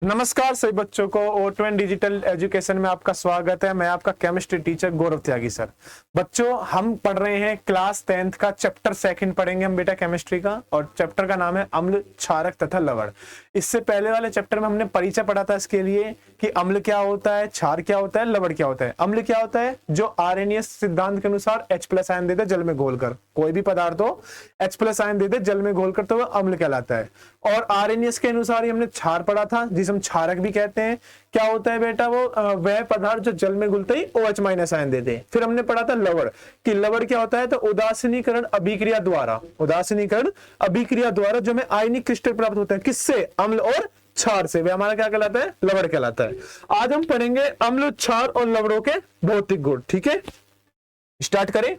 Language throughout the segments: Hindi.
नमस्कार सभी बच्चों को O2N डिजिटल एजुकेशन में आपका स्वागत है। मैं आपका केमिस्ट्री टीचर गौरव त्यागी सर। बच्चों, हम पढ़ रहे हैं क्लास 10th का चैप्टर 2 पढ़ेंगे हम बेटा केमिस्ट्री का, और चैप्टर का नाम है अम्ल, क्षारक तथा लवण। इससे पहले वाले चैप्टर में हमने परिचय पढ़ा था इसके लिए कि अम्ल क्या होता है, क्षार क्या होता है, लवण क्या होता है। अम्ल क्या होता है? जो आरएनएस सिद्धांत के अनुसार H+ आयन दे दे जल में घोलकर, कोई भी पदार्थ हो H+ आयन दे दे जल में घोलकर, तो वह अम्ल कहलाता है। और आरएनएस के अनुसार ही हमने क्षार पढ़ा था, जिसे हम क्षारक भी कहते हैं। क्या होता है बेटा? वो वह पदार्थ जो जल में घुलते ही OH- आयन देते हैं। फिर हमने पढ़ा था लवण, कि लवण क्या होता है? तो उदासीनीकरण अभिक्रिया द्वारा जो हमें आयनिक क्रिस्टल प्राप्त होता है, किससे? अम्ल और क्षार से, वह हमारा क्या कहलाता है? लवण कहलाता है। आज हम पढ़ेंगे अम्ल, क्षार और लवणों के भौतिक गुण। ठीक है, स्टार्ट करें।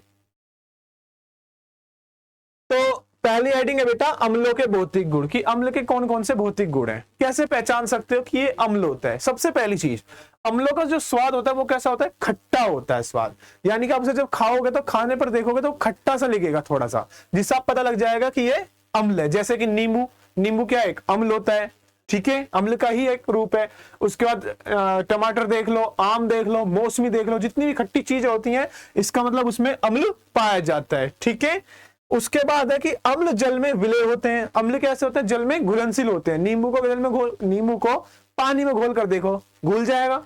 तो पहली हेडिंग है बेटा अम्लों के भौतिक गुण, कि अम्ल के कौन कौन से भौतिक गुण हैं, कैसे पहचान सकते हो कि ये अम्ल होता है। सबसे पहली चीज, अम्लों का जो स्वाद होता है वो कैसा होता है? खट्टा होता है स्वाद। यानी कि आप जब खाओगे तो खाने पर देखोगे तो खट्टा सा लगेगा थोड़ा सा, जिससे आप पता लग जाएगा कि ये अम्ल है। जैसे कि नींबू क्या एक अम्ल होता है, ठीक है, अम्ल का ही एक रूप है। उसके बाद टमाटर देख लो, आम देख लो, मौसमी देख लो, जितनी भी खट्टी चीजें होती हैं, इसका मतलब उसमें अम्ल पाया जाता है। ठीक है, उसके बाद है कि अम्ल जल में विलय होते हैं। अम्ल कैसे होते हैं? जल में घुलनशील होते हैं। नींबू को पानी में घोल कर देखो, घुल जाएगा।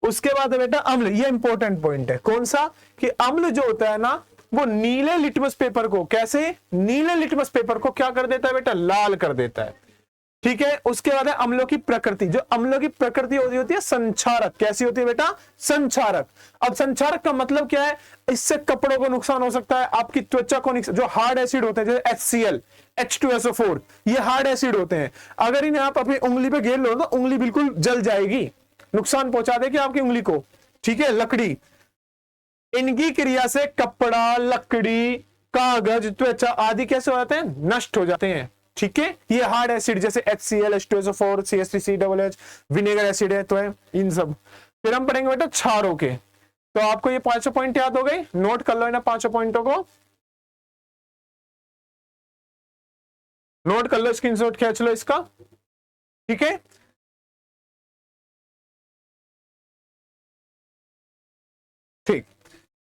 उसके बाद है बेटा अम्ल, ये इंपॉर्टेंट पॉइंट है। कौन सा? कि अम्ल जो होता है ना, वो नीले लिटमस पेपर को, कैसे? नीले लिटमस पेपर को क्या कर देता है बेटा? लाल कर देता है। ठीक है, उसके बाद है अम्लों की प्रकृति। जो अम्लों की प्रकृति होती है संक्षारक। कैसी होती है बेटा? संक्षारक। अब संक्षारक का मतलब क्या है? इससे कपड़ों को नुकसान हो सकता है, आपकी त्वचा को। जो हार्ड एसिड होते हैं जैसे HCl, H2SO4, ये हार्ड एसिड होते हैं। अगर इन्हें आप अपनी उंगली पे घेर लो तो उंगली बिल्कुल जल जाएगी, नुकसान पहुंचा देगी आपकी उंगली को। ठीक है, लकड़ी, इनकी क्रिया से कपड़ा, लकड़ी, कागज, त्वचा आदि कैसे हो जाते हैं? नष्ट हो जाते हैं। ठीक है, ये हार्ड एसिड जैसे HCl, H2SO4, CH3CH, vinegar acid है, तो है इन सब। फिर हम पढ़ेंगे बेटा क्षारों के। तो आपको ये 5 पॉइंट याद हो गए, नोट कर लो ना 5 पॉइंटों को, नोट कर लो, स्क्रीनशॉट खींच लो इसका। ठीक है, ठीक।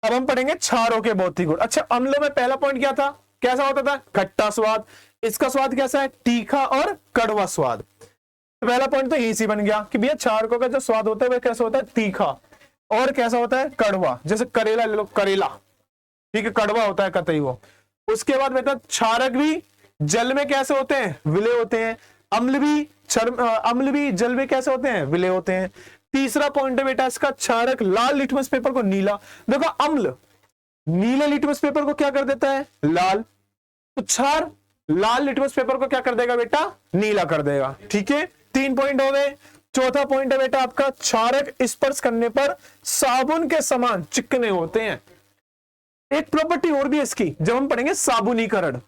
अब हम पढ़ेंगे क्षारों के भौतिक गुण। अच्छा, अम्लों में पहला पॉइंट क्या था? कैसा होता था? खट्टा स्वाद। इसका स्वाद कैसा है? तीखा और कड़वा स्वाद। तो पहला पॉइंट तो इसी बन गया कि भैया क्षारकों का जो स्वाद होता है वह कैसा होता है? तीखा। और कैसा होता है? कड़वा। जैसे करेला ले लो, करेला, ठीक है, कड़वा होता है कतई वो। उसके बाद बेटा क्षारक भी जल में कैसे होते हैं? विलय होते हैं। अम्ल भी जल में कैसे होते हैं? विलय होते हैं। तीसरा पॉइंट है बेटा इसका, क्षारक लाल लिटमस पेपर को नीला। देखो, अम्ल नीले लिटमस पेपर को क्या कर देता है? लाल। तो क्षार लाल लिटमस पेपर को क्या कर देगा बेटा? नीला कर देगा। ठीक है, 3 पॉइंट हो गए। चौथा पॉइंट है बेटा आपका, क्षारक स्पर्श करने पर साबुन के समान चिकने होते हैं। एक प्रॉपर्टी और भी है इसकी, जब हम पढ़ेंगे साबुनीकरण।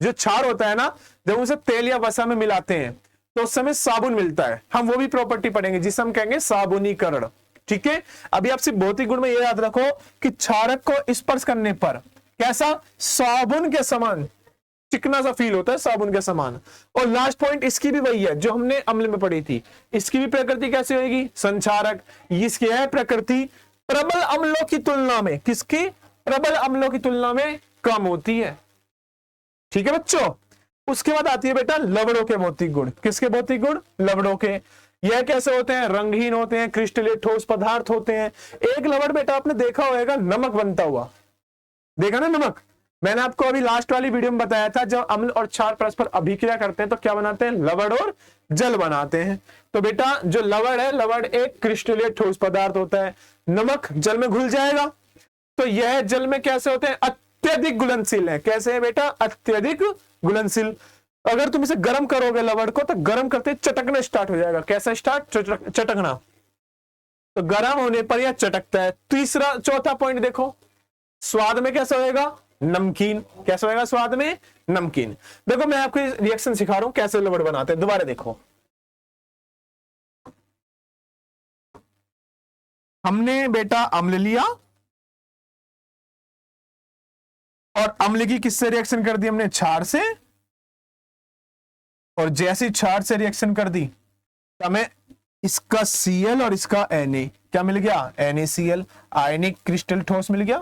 जो क्षार होता है ना, जब उसे तेल या वसा में मिलाते हैं तो उस समय साबुन मिलता है, हम वो भी प्रॉपर्टी पढ़ेंगे जिसे हम कहेंगे साबुनीकरण। ठीक है, अभी आप सिर्फ भौतिक गुण में ये याद रखो कि क्षारक को स्पर्श करने पर कैसा? साबुन के समान चिकना सा फील होता है, साबुन के समान। और लास्ट पॉइंट इसकी भी वही है जो हमने अम्ल में पढ़ी थी। इसकी भी प्रकृति कैसे होगी? संक्षारक। इसकी है प्रकृति प्रबल अम्लों की तुलना में, किसकी? प्रबल अम्लों की तुलना में कम होती है। ठीक है बच्चों, उसके बाद आती है बेटा लवणों के भौतिक गुण। किसके भौतिक गुण? लवणों के। यह कैसे होते हैं? रंगहीन होते हैं, क्रिस्टलीय ठोस पदार्थ होते हैं। एक लवण बेटा आपने देखा होगा नमक बनता हुआ, देखा ना नमक? मैंने आपको अभी लास्ट वाली वीडियो में बताया था, जब अम्ल और क्षार परस्पर अभिक्रिया करते हैं तो क्या बनाते हैं? लवण और जल बनाते हैं। तो बेटा जो लवण है, लवण एक क्रिस्टलीय ठोस पदार्थ होता है। नमक जल में घुल जाएगा, तो यह जल में कैसे होते हैं? अत्यधिक घुलनशील है। कैसे है बेटा? अत्यधिक घुलनशील। अगर तुम इसे गर्म करोगे लवण को, तो गर्म करते चटकना स्टार्ट हो जाएगा। कैसा स्टार्ट? चटकना। तो गर्म होने पर यह चटकता है। चौथा पॉइंट देखो, स्वाद में कैसा होएगा? नमकीन। कैसा होएगा स्वाद में? नमकीन। देखो, मैं आपको रिएक्शन सिखा रहा हूं कैसे लवण बनाते हैं, दोबारा देखो। हमने बेटा अम्ल लिया और अम्ल की किससे रिएक्शन कर दी हमने? क्षार से। और जैसी क्षार से रिएक्शन कर दी हमें इसका Cl और इसका Na क्या मिल गया, NaCl, आयनिक क्रिस्टल ठोस मिल गया,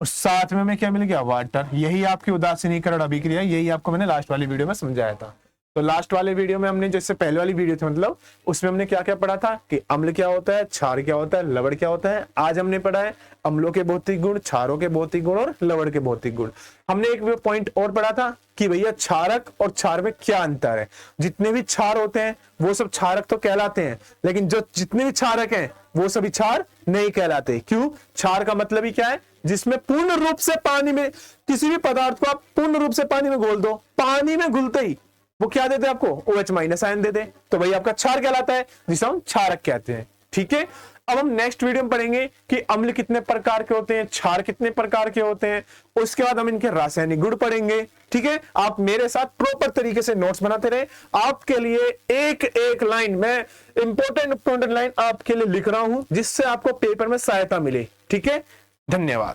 और साथ में हमें क्या मिल गया, वाटर। यही आपकी उदासीनीकरण अभिक्रिया, यही आपको मैंने लास्ट वाली वीडियो में समझाया था। तो लास्ट वाले वीडियो में हमने, जैसे पहले वाली वीडियो थी मतलब, उसमें हमने क्या क्या पढ़ा था कि अम्ल क्या होता है, क्षार क्या होता है, लवण क्या होता है। आज हमने पढ़ा है अम्लों के भौतिक गुण, क्षारों के भौतिक गुण और लवण के भौतिक गुण। हमने एक पॉइंट और पढ़ा था कि भैया क्षारक और क्षार में क्या अंतर है। जितने भी क्षार होते हैं वो सब क्षारक तो कहलाते हैं, लेकिन जो जितने भी क्षारक हैं वो सभी क्षार नहीं कहलाते। क्यों? क्षार का मतलब ही क्या है, जिसमें पूर्ण रूप से पानी में, किसी भी पदार्थ को आप पूर्ण रूप से पानी में घोल दो, पानी में घुलते ही वो क्या देते हैं आपको, OH- आयन देते हैं, तो भाई आपका क्षार कहलाता है, जिसे हम क्षारक कहते हैं। ठीक है, अब हम नेक्स्ट वीडियो में पढ़ेंगे कि अम्ल कितने प्रकार के होते हैं, क्षार कितने प्रकार के होते हैं, उसके बाद हम इनके रासायनिक गुण पढ़ेंगे। ठीक है, आप मेरे साथ प्रॉपर तरीके से नोट्स बनाते रहे। आपके लिए एक एक लाइन, मैं इंपॉर्टेंट लाइन आपके लिए लिख रहा हूं, जिससे आपको पेपर में सहायता मिले। ठीक है, धन्यवाद।